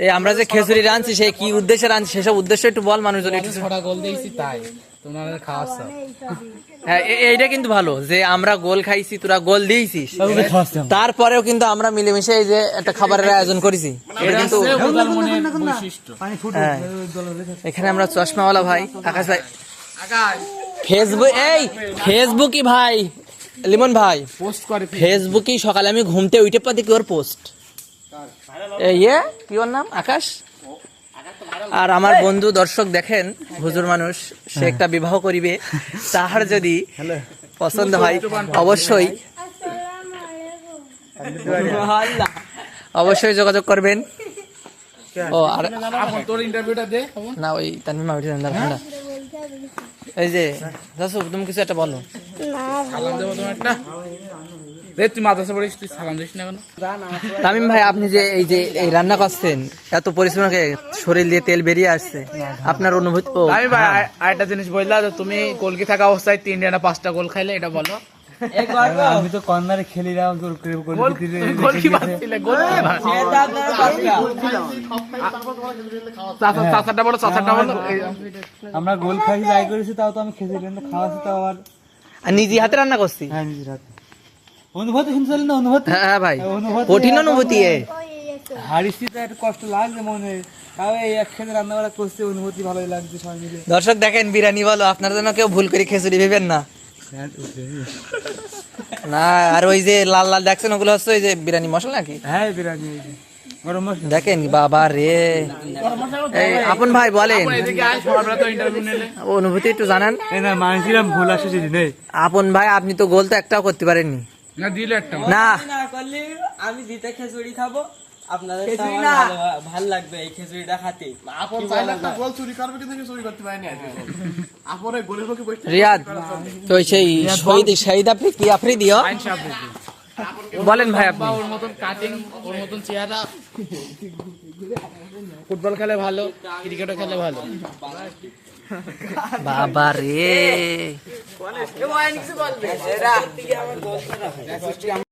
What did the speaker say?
এই আমরা যে খিচুড়ি রাঁধছি সেই কি উদ্দেশ্যে রাঁধছি সেসব উদ্দেশ্য একটু বল মানুষজন একটু। ছটা গোল দিয়েছি তাই তোমাদের খাওয়াচ্ছ। হ্যাঁ এইটা কিন্তু ভালো যে আমরা গোল খাইছি তোরা গোল দিয়েছিস, তারপরেও কিন্তু আমরা মিলেমিশে এই যে একটা খাবারের আয়োজন করেছি। এটা কিন্তু হ্যাঁ। এখানে আমরা চশমাওয়ালা ভাই আকাশ ভাই, ফেসবুক এই ফেসবুকই ভাই লিমন ভাই পোস্ট করে ফেসবুকই সকালে আমি ঘুমতে উঠে পা দেখি ওর পোস্ট। এই কি ওর নাম আকাশ। আর আমার বন্ধু দর্শক দেখেন হুজুর মানুষ, সে একটা বিবাহ করিবে, তাহার যদি পছন্দ হয় অবশ্যই অবশ্যই যোগাযোগ করবেন। ও আর তোর ইন্টারভিউটা দে না ওই তানভীর মামিটি ঠান্ডা। এই যে দাসু তুমি কিছু একটা বলো। সালাম দেবো তোমার একটা রে, তুই মাদ্রাসা পড়িস, তুই সালাম দিস না কেন? তামিম ভাই আপনি যে এই রান্না করছেন এত পরিশ্রম করে শরীর দিয়ে তেল বেরিয়ে আসছে, আপনার অনুভূতি। আমি ভাই আরেকটা জিনিস বললা, তুমি কলকি থাকা অবস্থায় 3টা না 5টা গোল খাইলে, এটা বলো। আমি তো কর্নারে খেলিলাম আমরা গোল খাই যাই করেছি, তাও তো আমি খেয়েছি খাওয়াছি, তাও আবার নিজে হাতে রান্না করছি। হ্যাঁ নিজের হাতে অনুভূতি শুনছিলেন না? অনুভূতি হ্যাঁ ভাই কঠিন অনুভূতি। হারিছি তো একটু কষ্ট লাগছে মনে, তাও এই একসাথে রান্না বান্না করছে, অনুভূতি ভালোই লাগছে সবাই মিলে। দর্শক দেখেন বিরিয়ানি বলো, আপনার জন্য কেউ ভুল করে খিচুড়ি ভেবেন না। না আর ওই যে লাল লাল দেখছেন ওগুলো হচ্ছে ওই যে বিরিয়ানি মশলা নাকি? হ্যাঁ বিরিয়ানি গরম মশলা। দেখেন বাবা রে। এই আপন ভাই বলেন অনুভূতি একটু জানান। না মানছিলাম ভুল আসছে নেই। আপন ভাই আপনি তো গোল তো একটাও করতে পারেননি। না দিলে একটা না করলে আমি জিতে খিচুড়ি খাবো, আপনাদের ভালো লাগবে এই খিচুড়িটা খাতে। রিয়াদ তো সেই শহীদ আপনি কি আপনি দিও বলেন ভাই আপনি। ওর মতন কাটিং, ওর মতন চেহারা, ফুটবল খেলে ভালো, ক্রিকেটও খেলে ভালো। বাবা রে